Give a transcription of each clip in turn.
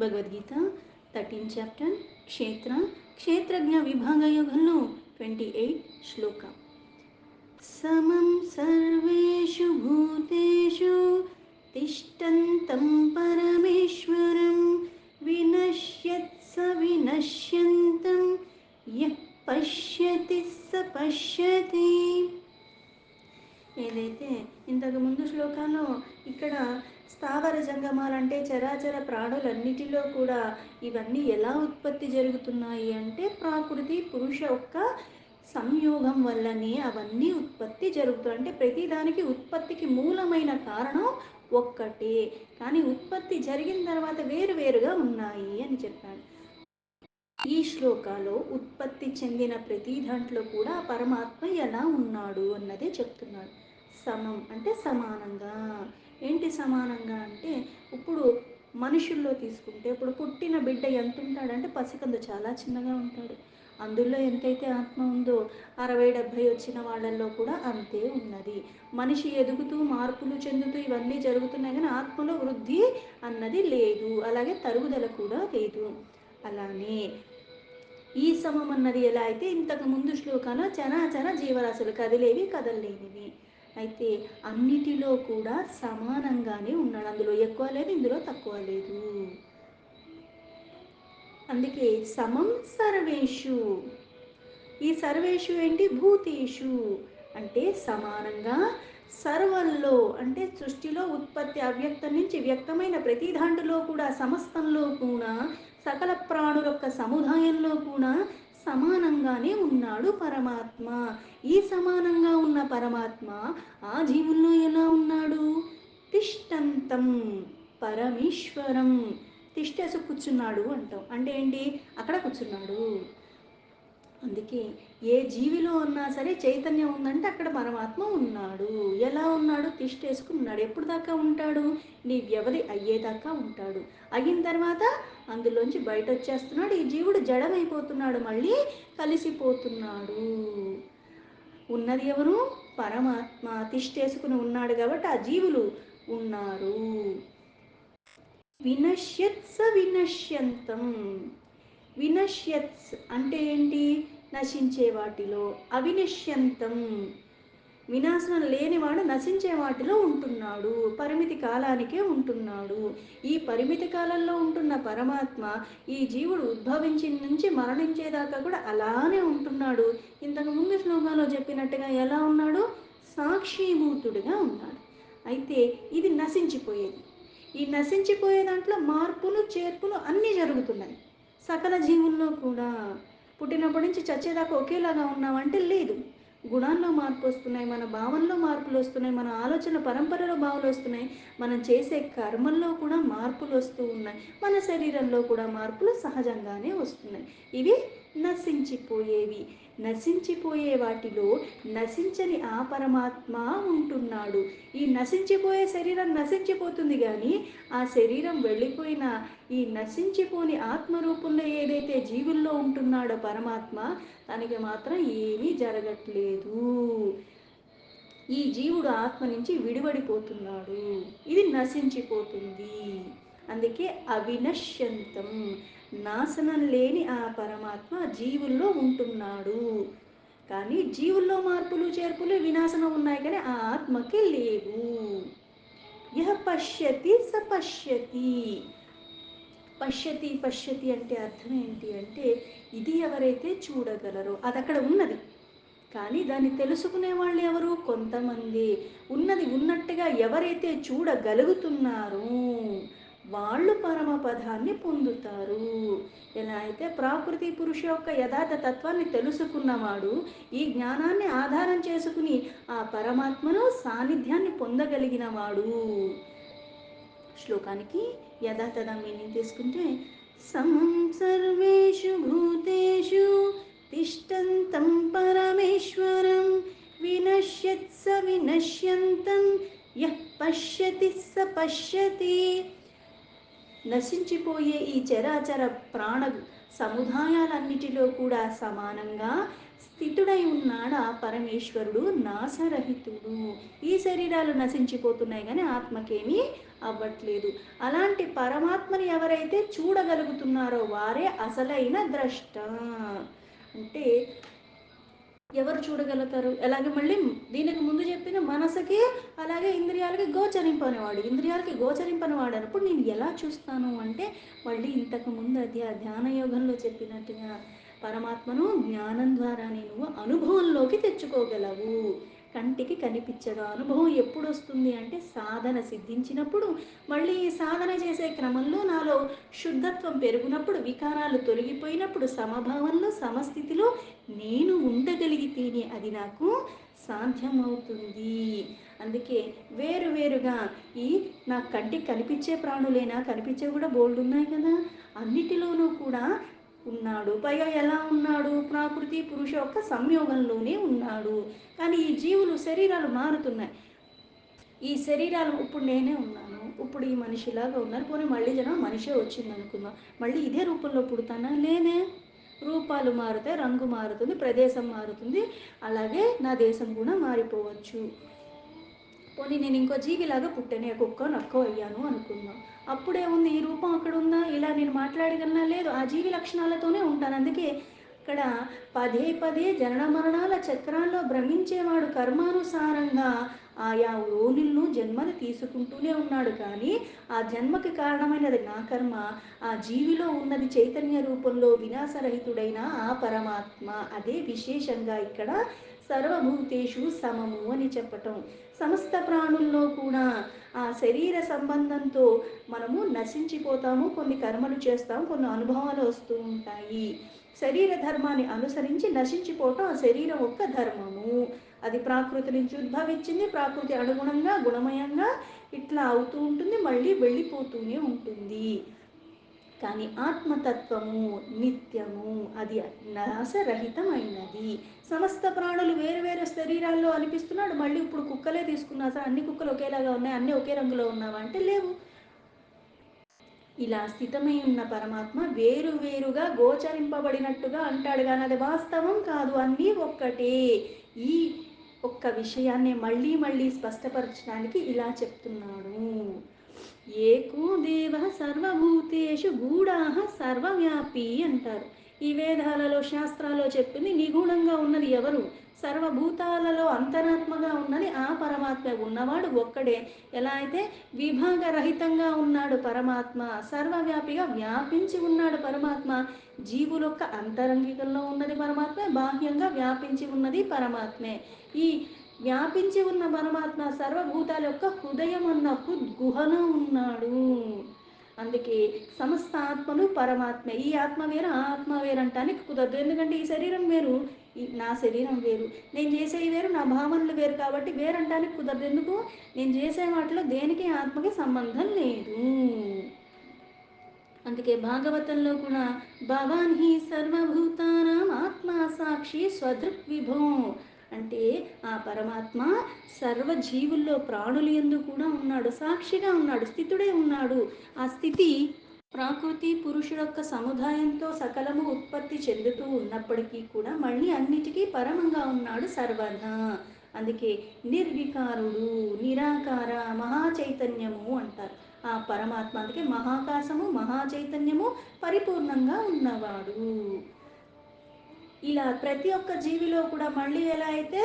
Bhagavad Gita 13th chapter క్షేత్రజ్ఞ విభాగ యోగంలో 28 శ్లోక. సమం సర్వేషు భూతేషు తిష్టంతం పరమేశ్వరం వినశ్యత్ స వినశ్యంతం యః పశ్యతి స పశ్యతి. ఏదైతే ఇంతకు ముందు శ్లోకాల్లో ఇక్కడ స్థావర జంగమాలంటే చరాచర ప్రాణులన్నిటిలో కూడా ఇవన్నీ ఎలా ఉత్పత్తి జరుగుతున్నాయి అంటే ప్రకృతి పురుష యొక్క సంయోగం వల్లనే అవన్నీ ఉత్పత్తి జరుగుతాయి. అంటే ప్రతిదానికి ఉత్పత్తికి మూలమైన కారణం ఒక్కటే, కానీ ఉత్పత్తి జరిగిన తర్వాత వేరువేరుగా ఉన్నాయి అని చెప్పాడు. ఈ శ్లోకాలో ఉత్పత్తి చెందిన ప్రతి దాంట్లో కూడా పరమాత్మ ఎలా ఉన్నాడు అన్నదే చెప్తున్నాడు. సమం అంటే సమానంగా. ఏంటి సమానంగా అంటే ఇప్పుడు మనుషుల్లో తీసుకుంటే ఇప్పుడు పుట్టిన బిడ్డ ఎంత ఉంటాడంటే పసికందు చాలా చిన్నగా ఉంటాడు. అందులో ఎంతైతే ఆత్మ ఉందో 60-70 వచ్చిన వాళ్ళల్లో కూడా అంతే ఉన్నది. మనిషి ఎదుగుతూ మార్పులు చెందుతూ ఇవన్నీ జరుగుతున్నాయి, కానీ ఆత్మలో వృద్ధి అన్నది లేదు, అలాగే తరుగుదల కూడా లేదు. అలానే ఈ సమం అన్నది ఎలా అయితే ఇంతకు ముందు శ్లోకంలో చరాచర జీవరాశులు కదిలేవి కదలలేనివి అయితే అన్నిటిలో కూడా సమానంగానే ఉన్నాడు. అందులో ఎక్కువ లేదు, ఇందులో తక్కువ లేదు. అందుకే సమం సర్వేషు. ఈ సర్వేషు ఏంటి? భూతేషు అంటే సమానంగా, సర్వంలో అంటే సృష్టిలో ఉత్పత్తి అవ్యక్తం నుంచి వ్యక్తమైన ప్రతి దాంట్లో కూడా సమస్తంలో కూడా సకల ప్రాణుల యొక్క సముదాయంలో కూడా సమానంగానే ఉన్నాడు పరమాత్మ. ఈ సమానంగా ఉన్న పరమాత్మ ఆ జీవుల్లో ఎలా ఉన్నాడు? తిష్టంతం పరమేశ్వరం. తిష్టేసి కూర్చున్నాడు అంటాం. అంటే ఏంటి? అక్కడ కూర్చున్నాడు. అందుకే ఏ జీవిలో ఉన్నా సరే చైతన్యం ఉందంటే అక్కడ పరమాత్మ ఉన్నాడు. ఎలా ఉన్నాడు? తిష్టేసుకుని ఉన్నాడు. ఎప్పుడు దాకా ఉంటాడు? నీ వ్యవధి అయ్యేదాకా ఉంటాడు. అయిన తర్వాత అందులోంచి బయట వచ్చేస్తున్నాడు. ఈ జీవుడు జడమైపోతున్నాడు, మళ్ళీ కలిసిపోతున్నాడు. ఉన్నది ఎవరు? పరమాత్మ. తిష్టేసుకుని ఉన్నాడు కాబట్టి ఆ జీవులు ఉన్నారు. వినశ్యత్స వినశ్యంతం. వినశ్యత్స్ అంటే ఏంటి? నశించే వాటిలో. అవినశ్యంతం వినాశనం లేనివాడు నశించే వాటిలో ఉంటున్నాడు. పరిమితి కాలానికే ఉంటున్నాడు. ఈ పరిమితి కాలంలో ఉంటున్న పరమాత్మ ఈ జీవుడు ఉద్భవించి నుంచి మరణించేదాకా కూడా అలానే ఉంటున్నాడు. ఇంతకు ముందు శ్లోకంలో చెప్పినట్టుగా ఎలా ఉన్నాడు? సాక్షిభూతుడిగా ఉన్నాడు. అయితే ఇది నశించిపోయేది. ఈ నశించిపోయే దాంట్లో మార్పులు చేర్పులు అన్నీ జరుగుతున్నాయి. సకల జీవుల్లో కూడా పుట్టినప్పటి నుంచి చచ్చేదాకా ఒకేలాగా ఉన్నామంటే లేదు. గుణాల్లో మార్పు వస్తున్నాయి, మన భావనలో మార్పులు వస్తున్నాయి, మన ఆలోచన పరంపరలో భావాలు వస్తున్నాయి, మనం చేసే కర్మల్లో కూడా మార్పులు వస్తూ ఉన్నాయి, మన శరీరంలో కూడా మార్పులు సహజంగానే వస్తున్నాయి. ఇవి నశించిపోయేవి. నశించిపోయే వాటిలో నశించని ఆ పరమాత్మ ఉంటున్నాడు. ఈ నశించిపోయే శరీరం నశించిపోతుంది, కానీ ఆ శరీరం వెళ్ళిపోయిన ఈ నశించిపోని ఆత్మరూపంలో ఏదైతే జీవుల్లో ఉంటున్నాడో పరమాత్మ, తనకి మాత్రం ఏమీ జరగట్లేదు. ఈ జీవుడు ఆత్మ నుంచి విడివడిపోతున్నాడు. ఇది నశించిపోతుంది. అందుకే అవినశ్యంతం, నాశనం లేని ఆ పరమాత్మ జీవుల్లో ఉంటున్నాడు. కానీ జీవుల్లో మార్పులు చేర్పులు వినాశనం ఉన్నాయి, కానీ ఆ ఆత్మకి లేవు. యః పశ్యతి స పశ్యతి. పశ్యతి పశ్యతి అంటే అర్థం ఏంటి అంటే ఇది ఎవరైతే చూడగలరో అది అక్కడ ఉన్నది, కానీ దాన్ని తెలుసుకునే వాళ్ళు ఎవరు? కొంతమంది. ఉన్నది ఉన్నట్టుగా ఎవరైతే చూడగలుగుతున్నారో వాళ్ళు పరమపదాన్ని పొందుతారు. ఎలా అయితే ప్రాకృతి పురుష యొక్క యథార్థ తత్వాన్ని తెలుసుకున్నవాడు ఈ జ్ఞానాన్ని ఆధారం చేసుకుని ఆ పరమాత్మను సాన్నిధ్యాన్ని పొందగలిగిన వాడు. శ్లోకానికి యథాతథ మీనింగ్ తీసుకుంటే సమం సర్వేషు భూతేషు తిష్టంతం పరమేశ్వరం వినశ్యత్స వినశ్యంతం యః పశ్యతి స పశ్యతి. నశించిపోయే ఈ చరాచర ప్రాణ సముదాయాలన్నిటిలో కూడా సమానంగా స్థితుడై ఉన్నాడు ఆ పరమేశ్వరుడు, నాశరహితుడు. ఈ శరీరాలు నశించిపోతున్నాయి, కానీ ఆత్మకేమీ అవ్వట్లేదు. అలాంటి పరమాత్మని ఎవరైతే చూడగలుగుతున్నారో వారే అసలైన ద్రష్ట. అంటే ఎవరు చూడగలుగుతారు? ఎలాగ మళ్ళీ దీనికి ముందు చెప్పిన మనసుకి, అలాగే ఇంద్రియాలకి గోచరింపనివాడు. ఇంద్రియాలకి గోచరింపనివాడు అన్నప్పుడు నేను ఎలా చూస్తాను అంటే, మళ్ళీ ఇంతకు ముందు అది ఆ ధ్యాన యోగంలో చెప్పినట్టుగా పరమాత్మను జ్ఞానం ద్వారానే నువ్వు అనుభవంలోకి తెచ్చుకోగలవు. కంటికి కనిపించదు. అనుభవం ఎప్పుడొస్తుంది అంటే సాధన సిద్ధించినప్పుడు, మళ్ళీ ఈ సాధన చేసే క్రమంలో నాలో శుద్ధత్వం పెరిగినప్పుడు, వికారాలు తొలగిపోయినప్పుడు, సమభావంలో సమస్థితిలో నేను ఉండగలిగితేనే అది నాకు సాధ్యమవుతుంది. అందుకే వేరువేరుగా ఈ నా కంటికి కనిపించే ప్రాణులేనా, కనిపించేవి కూడా బోల్డ్ ఉన్నాయి కదా, అన్నిటిలోనూ కూడా ఉన్నాడు. పైగా ఎలా ఉన్నాడు? ప్రకృతి పురుష యొక్క సంయోగంలోనే ఉన్నాడు. కానీ ఈ జీవులు శరీరాలు మారుతున్నాయి. ఈ శరీరాలు ఇప్పుడు నేనే ఉన్నాను, ఇప్పుడు ఈ మనిషిలాగా ఉన్నారు, పోనీ మళ్ళీ జనం మనిషే వచ్చింది అనుకుందాం, మళ్ళీ ఇదే రూపంలో పుడతానా? లేనే. రూపాలు మారుతాయి, రంగు మారుతుంది, ప్రదేశం మారుతుంది, అలాగే నా దేశం కూడా మారిపోవచ్చు. పోనీ నేను ఇంకో జీవిలాగా పుట్టాను, కుక్కో నక్కో అయ్యాను అనుకుందాం. అప్పుడేముంది, ఈ రూపం అక్కడ ఉందా, ఇలా నేను మాట్లాడగలనా? లేదు, ఆ జీవి లక్షణాలతోనే ఉంటాను. అందుకే ఇక్కడ పదే పదే జనన మరణాల చక్రాల్లో భ్రమించేవాడు కర్మానుసారంగా ఆయా యోనిలను జన్మను తీసుకుంటూనే ఉన్నాడు. కానీ ఆ జన్మకి కారణమైనది నా కర్మ, ఆ జీవిలో ఉన్నది చైతన్య రూపంలో వినాశరహితుడైన ఆ పరమాత్మ. అదే విశేషంగా ఇక్కడ సర్వభూతేషు సమము అని చెప్పటం. సమస్త ప్రాణుల్లో కూడా ఆ శరీర సంబంధంతో మనము నశించిపోతాము, కొన్ని కర్మలు చేస్తాము, కొన్ని అనుభవాలు వస్తూ ఉంటాయి. శరీర ధర్మాన్ని అనుసరించి నశించిపోవటం ఆ శరీరం యొక్క ధర్మము. అది ప్రాకృతి నుంచి ఉద్భవించింది, ప్రాకృతి అనుగుణంగా గుణమయంగా ఇట్లా అవుతూ ఉంటుంది, మళ్ళీ వెళ్ళిపోతూనే ఉంటుంది. కానీ ఆత్మతత్వము నిత్యము, అది నాశరహితమైనది. సమస్త ప్రాణులు వేరు వేరు శరీరాల్లో అనిపిస్తున్నాడు, మళ్ళీ ఇప్పుడు కుక్కలే తీసుకున్నా సార్, అన్ని కుక్కలు ఒకేలాగా ఉన్నాయి, అన్నీ ఒకే రంగులో ఉన్నావా అంటే లేవు. ఇలా స్థితమై ఉన్న పరమాత్మ వేరు వేరుగా గోచరింపబడినట్టుగా అంటాడు, కానీ అది వాస్తవం కాదు, అన్నీ ఒక్కటే. ఈ ఒక్క విషయాన్ని మళ్ళీ మళ్ళీ స్పష్టపరచడానికి ఇలా చెప్తున్నాడు. ఏకో దేవ సర్వభూతేషు గూఢాః సర్వవ్యాపి అంటారు. ఈ వేదాలలో శాస్త్రాల్లో చెప్పింది నిగూఢంగా ఉన్నది ఎవరు? సర్వభూతాలలో అంతరాత్మగా ఉన్నది ఆ పరమాత్మ. ఉన్నవాడు ఒక్కడే. ఎలా అయితే విభాగరహితంగా ఉన్నాడు పరమాత్మ, సర్వవ్యాపిగా వ్యాపించి ఉన్నాడు పరమాత్మ. జీవులొక్క అంతరంగికంలో ఉన్నది పరమాత్మే, బాహ్యంగా వ్యాపించి ఉన్నది పరమాత్మే. ఈ వ్యాపించి ఉన్న పరమాత్మ సర్వభూతాల యొక్క హృదయం అన్న హృద్గుహలో ఉన్నాడు. అందుకే సమస్త ఆత్మలు పరమాత్మ. ఈ ఆత్మ వేరు, ఆ ఆత్మ వేరు అంటానికి కుదరదు. ఎందుకంటే ఈ శరీరం వేరు, నా శరీరం వేరు, నేను చేసేవి వేరు, నా భావనలు వేరు, కాబట్టి వేరంటానికి కుదరదు. ఎందుకు? నేను చేసే వాటిలో దేనికి ఆత్మకి సంబంధం లేదు. అందుకే భాగవతంలో కూడా భవాన్ హి సర్వభూతానాం ఆత్మ సాక్షి స్వదృక్ విభో అంటే ఆ పరమాత్మ సర్వజీవుల్లో ప్రాణులు యందు కూడా ఉన్నాడు, సాక్షిగా ఉన్నాడు, స్థితుడే ఉన్నాడు. ఆ స్థితి ప్రకృతి పురుషుడు యొక్క సముదాయంతో సకలము ఉత్పత్తి చెందుతూ ఉన్నప్పటికీ కూడా మళ్ళీ అన్నిటికీ పరమంగా ఉన్నాడు సర్వదా. అందుకే నిర్వికారుడు, నిరాకార, మహాచైతన్యము అంటారు ఆ పరమాత్మ. అందుకే మహాకాశము, మహాచైతన్యము, పరిపూర్ణంగా ఉన్నవాడు. ఇలా ప్రతి ఒక్క జీవిలో కూడా మళ్ళీ ఎలా అయితే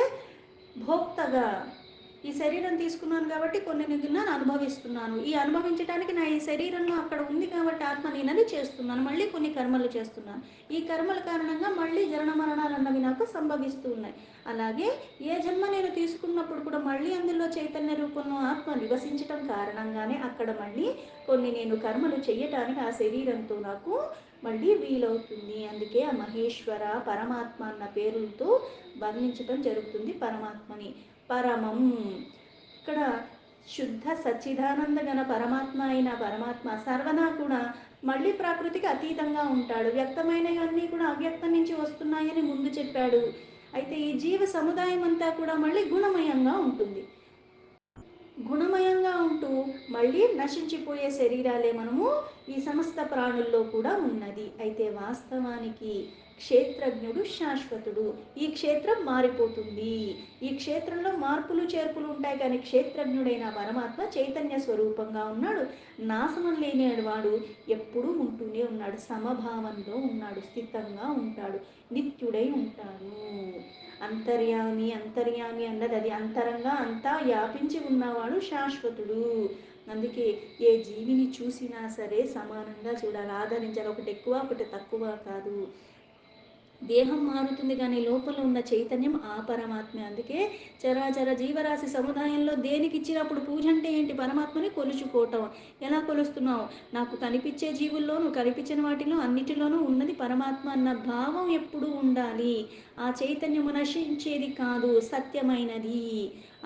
భోక్తగా ఈ శరీరం తీసుకున్నాను కాబట్టి కొన్ని నేను అనుభవిస్తున్నాను, ఈ అనుభవించడానికి నా ఈ శరీరంలో అక్కడ ఉంది కాబట్టి ఆత్మ నేనది చేస్తున్నాను, మళ్ళీ కొన్ని కర్మలు చేస్తున్నాను, ఈ కర్మల కారణంగా మళ్ళీ జనన మరణాలు అన్నవి నాకు సంభవిస్తూ ఉన్నాయి. అలాగే ఏ జన్మ నేను తీసుకున్నప్పుడు కూడా మళ్ళీ అందులో చైతన్య రూపంలో ఆత్మ నివసించటం కారణంగానే అక్కడ మళ్ళీ కొన్ని నేను కర్మలు చెయ్యటానికి ఆ శరీరంతో నాకు మళ్ళీ వీలవుతుంది. అందుకే ఆ మహేశ్వర పరమాత్మ అన్న పేరులతో వర్ణించటం జరుగుతుంది పరమాత్మని. పరమం ఇక్కడ శుద్ధ సచ్చిదానంద గణ పరమాత్మ అయిన పరమాత్మ సర్వదా కూడా మళ్ళీ ప్రకృతికి అతీతంగా ఉంటాడు. వ్యక్తమైనవన్నీ కూడా అవ్యక్తం నుంచి వస్తున్నాయని ముందు చెప్పాడు. అయితే ఈ జీవ సముదాయం అంతా కూడా మళ్ళీ గుణమయంగా ఉంటుంది. గుణమయంగా ఉంటూ మళ్ళీ నశించిపోయే శరీరాలే మనము ఈ సమస్త ప్రాణుల్లో కూడా ఉన్నది. అయితే వాస్తవానికి క్షేత్రజ్ఞుడు శాశ్వతుడు. ఈ క్షేత్రం మారిపోతుంది. ఈ క్షేత్రంలో మార్పులు చేర్పులు ఉంటాయి, కానీ క్షేత్రజ్ఞుడైన పరమాత్మ చైతన్య స్వరూపంగా ఉన్నాడు. నాశనం లేనివాడు ఎప్పుడూ ఉంటూనే ఉన్నాడు. సమభావంలో ఉన్నాడు, స్థితంగా ఉంటాడు, నిత్యుడై ఉంటాడు. అంతర్యామి అంతర్యామి అన్నది అది అంతరంగా అంతా వ్యాపించి ఉన్నవాడు శాశ్వతుడు. అందుకే ఏ జీవిని చూసినా సరే సమానంగా చూడాలి, ఆదరించాలి. ఒకటి ఎక్కువ ఒకటి తక్కువ కాదు. దేహం మారుతుంది కానీ లోపల ఉన్న చైతన్యం ఆ పరమాత్మే. అందుకే చరాచర జీవరాశి సముదాయంలో దేనికి ఇచ్చినప్పుడు పూజ అంటే ఏంటి? పరమాత్మని కొలుచుకోవటం. ఎలా కొలుస్తున్నావు? నాకు కనిపించే జీవుల్లోనూ కనిపించిన వాటిలో అన్నిటిలోనూ ఉన్నది పరమాత్మ అన్న భావం ఎప్పుడూ ఉండాలి. ఆ చైతన్యము నశించేది కాదు, సత్యమైనది.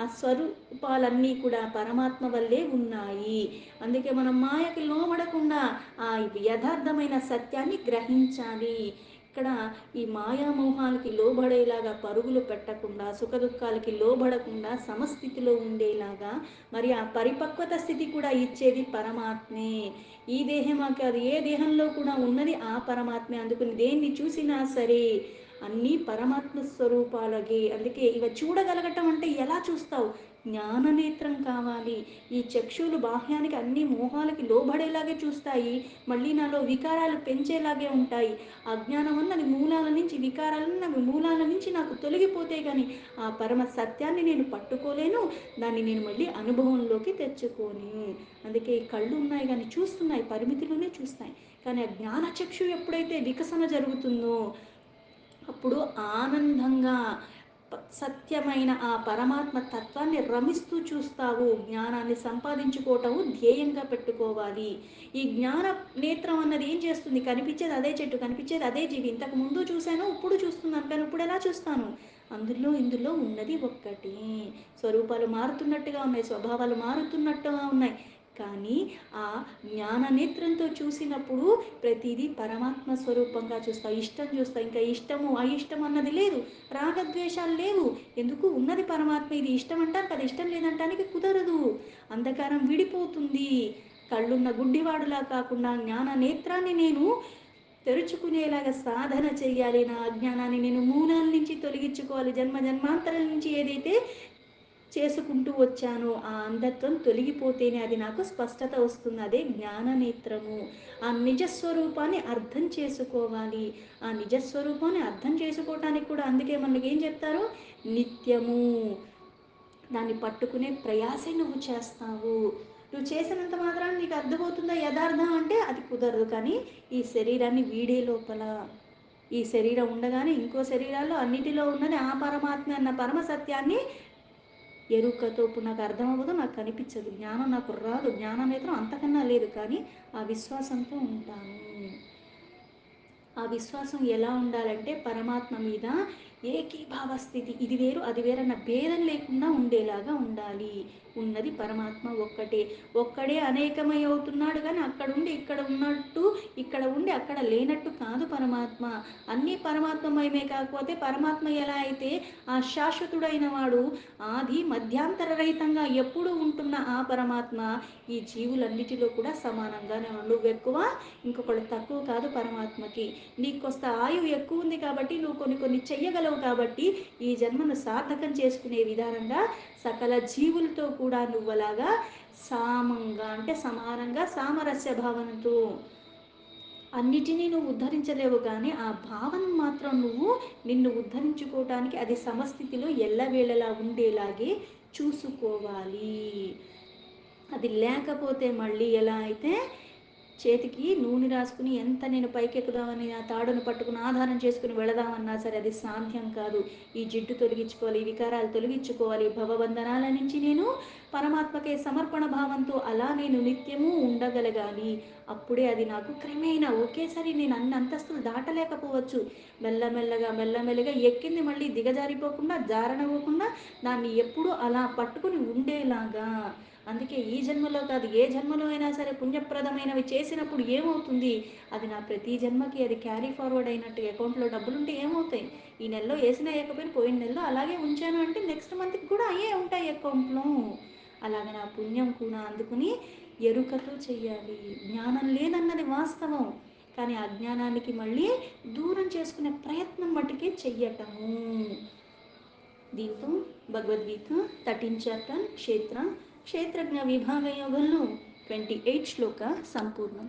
ఆ స్వరూపాలన్నీ కూడా పరమాత్మ వల్లే ఉన్నాయి. అందుకే మనం మాయకి లోబడకుండా ఆ యథార్థమైన సత్యాన్ని గ్రహించాలి. ఇక్కడ ఈ మాయామోహాలకి లోబడేలాగా పరుగులు పెట్టకుండా, సుఖదుఖాలకి లోబడకుండా సమస్థితిలో ఉండేలాగా, మరి ఆ పరిపక్వత స్థితి కూడా ఇచ్చేది పరమాత్మే. ఈ దేహమా కాదు, ఏ దేహంలో కూడా ఉన్నది ఆ పరమాత్మే. అందుకని దేన్ని చూసినా సరే అన్నీ పరమాత్మ స్వరూపాలకి. అందుకే ఇవి చూడగలగటం అంటే ఎలా చూస్తావు? జ్ఞాననేత్రం కావాలి. ఈ చక్షులు బాహ్యానికి అన్ని మోహాలకి లోబడేలాగే చూస్తాయి, మళ్ళీ నాలో వికారాలు పెంచేలాగే ఉంటాయి. అజ్ఞానం అన్నది మూలాల నుంచి, వికారాలన్నవి మూలాల నుంచి నాకు తొలగిపోతే కానీ ఆ పరమ సత్యాన్ని నేను పట్టుకోలేను, దాన్ని నేను మళ్ళీ అనుభవంలోకి తెచ్చుకోను. అందుకే ఈ కళ్ళు ఉన్నాయి కానీ చూస్తున్నాయి, పరిమితిలోనే చూస్తాయి. కానీ ఆ జ్ఞానచక్షు ఎప్పుడైతే వికసన జరుగుతుందో అప్పుడు ఆనందంగా సత్యమైన ఆ పరమాత్మ తత్వాన్ని రమిస్తూ చూస్తావు. జ్ఞానాన్ని సంపాదించుకోవటము ధ్యేయంగా పెట్టుకోవాలి. ఈ జ్ఞాన నేత్రం అన్నది ఏం చేస్తుంది? కనిపించేది అదే చెట్టు, కనిపించేది అదే జీవి. ఇంతకు ముందు చూశాను, ఇప్పుడు చూస్తున్నాను, కానీ ఇప్పుడు ఎలా చూస్తాను? అందులో ఇందులో ఉన్నది ఒక్కటి. స్వరూపాలు మారుతున్నట్టుగా ఉన్నాయి, స్వభావాలు మారుతున్నట్టుగా ఉన్నాయి, కానీ ఆ జ్ఞాన నేత్రంతో చూసినప్పుడు ప్రతిదీ పరమాత్మ స్వరూపంగా చూస్తావు. ఇష్టం చూస్తావు, ఇంకా ఇష్టము అయిష్టం అన్నది లేదు, రాగద్వేషాలు లేవు. ఎందుకు? ఉన్నది పరమాత్మ. ఇది ఇష్టం అంటానికి అది ఇష్టం లేదంటానికి కుదరదు. అంధకారం విడిపోతుంది. కళ్ళున్న గుడ్డివాడులా కాకుండా జ్ఞాన నేత్రాన్ని నేను తెరుచుకునేలాగా సాధన చెయ్యాలి. నా అజ్ఞానాన్ని నేను మూలాల నుంచి తొలగించుకోవాలి. జన్మ జన్మాంతరాల నుంచి ఏదైతే చేసుకుంటూ వచ్చానో ఆ అంధత్వం తొలగిపోతేనే అది నాకు స్పష్టత వస్తుంది. అదే జ్ఞాననేత్రము. ఆ నిజస్వరూపాన్ని అర్థం చేసుకోవాలి. ఆ నిజస్వరూపాన్ని అర్థం చేసుకోవటానికి కూడా అందుకే మనకి ఏం చెప్తారు? నిత్యము దాన్ని పట్టుకునే ప్రయాసే నువ్వు చేస్తావు. నువ్వు చేసినంత మాత్రాన నీకు అర్థమవుతుందా యథార్థం అంటే? అది కుదరదు. కానీ ఈ శరీరాన్ని వీడే లోపల, ఈ శరీరం ఉండగానే ఇంకో శరీరాల్లో అన్నిటిలో ఉన్నది ఆ పరమాత్మ అన్న పరమ సత్యాన్ని ఎరుకతో ఇప్పుడు నాకు అర్థమవ్వదు, నాకు కనిపించదు, జ్ఞానం నాకు రాదు, జ్ఞాననేత్రం అంతకన్నా లేదు, కానీ ఆ విశ్వాసంతో ఉంటాను. ఆ విశ్వాసం ఎలా ఉండాలంటే పరమాత్మ మీద ఏకీభావ స్థితి, ఇది వేరు అది వేరన్న భేదం లేకుండా ఉండేలాగా ఉండాలి. ఉన్నది పరమాత్మ ఒక్కటే. ఒక్కడే అనేకమై అవుతున్నాడు, కానీ అక్కడ ఉండి ఇక్కడ ఉన్నట్టు, ఇక్కడ ఉండి అక్కడ లేనట్టు కాదు పరమాత్మ. అన్నీ పరమాత్మమయమే. కాకపోతే పరమాత్మ ఎలా అయితే ఆ శాశ్వతుడైన వాడు ఆది మధ్యాంతర రహితంగా ఎప్పుడూ ఉంటున్న ఆ పరమాత్మ ఈ జీవులన్నిటిలో కూడా సమానంగానే ఉన్నాడు. నువ్వు ఎక్కువ, ఇంకొకళ్ళు తక్కువ కాదు పరమాత్మకి. నీకు కొంత ఆయువు ఎక్కువ ఉంది కాబట్టి నువ్వు కొన్ని కొన్ని చెయ్యగలవు, కాబట్టి ఈ జన్మను సార్థకం చేసుకునే విధానంగా సకల జీవులతో కూడా నువ్వు అలాగా సామంగా అంటే సమానంగా సామరస్య భావనతో అన్నిటినీ నువ్వు ఉద్ధరించలేవు, కానీ ఆ భావన మాత్రం నువ్వు నిన్ను ఉద్ధరించుకోవటానికి అది సమస్థితిలో ఎల్లవేళలా ఉండేలాగే చూసుకోవాలి. అది లేకపోతే మళ్ళీ ఎలా అయితే చేతికి నూనె రాసుకుని ఎంత నేను పైకెక్కుదామని ఆ తాడును పట్టుకుని ఆధారం చేసుకుని వెళదామన్నా సరే అది సాధ్యం కాదు. ఈ జిడ్డు తొలగించుకోవాలి, ఈ వికారాలు తొలగించుకోవాలి, భవబంధనాల నుంచి నేను పరమాత్మకే సమర్పణ భావంతో అలా నేను నిత్యము ఉండగలగాలి. అప్పుడే అది నాకు క్రమేణా, ఒకేసారి నేను అన్ని అంతస్తులు దాటలేకపోవచ్చు. మెల్లమెల్లగా మెల్లమెల్లగా ఎక్కింది మళ్ళీ దిగజారిపోకుండా, జారనవ్వకుండా దాన్ని ఎప్పుడూ అలా పట్టుకుని ఉండేలాగా. అందుకే ఈ జన్మలో కాదు, ఏ జన్మలో అయినా సరే పుణ్యప్రదమైనవి చేసినప్పుడు ఏమవుతుంది? అది నా ప్రతి జన్మకి అది క్యారీ ఫార్వర్డ్ అయినట్టు. అకౌంట్లో డబ్బులుంటే ఏమవుతాయి? ఈ నెలలో వేసినా వేయకపోయినా పోయిన నెలలో అలాగే ఉంచాను అంటే నెక్స్ట్ మంత్కి కూడా అయ్యే ఉంటాయి అకౌంట్లో. అలాగే నా పుణ్యం కూడా అందుకుని ఎరుకతో చెయ్యాలి. జ్ఞానం లేదన్నది వాస్తవం, కానీ అజ్ఞానానికి మళ్ళీ దూరం చేసుకునే ప్రయత్నం మటుకే చెయ్యటము. దీంతో భగవద్గీత 13 చాప్టర్ క్షేత్రజ్ఞ విభాగ యోగంలో 28 శ్లోక సంపూర్ణం.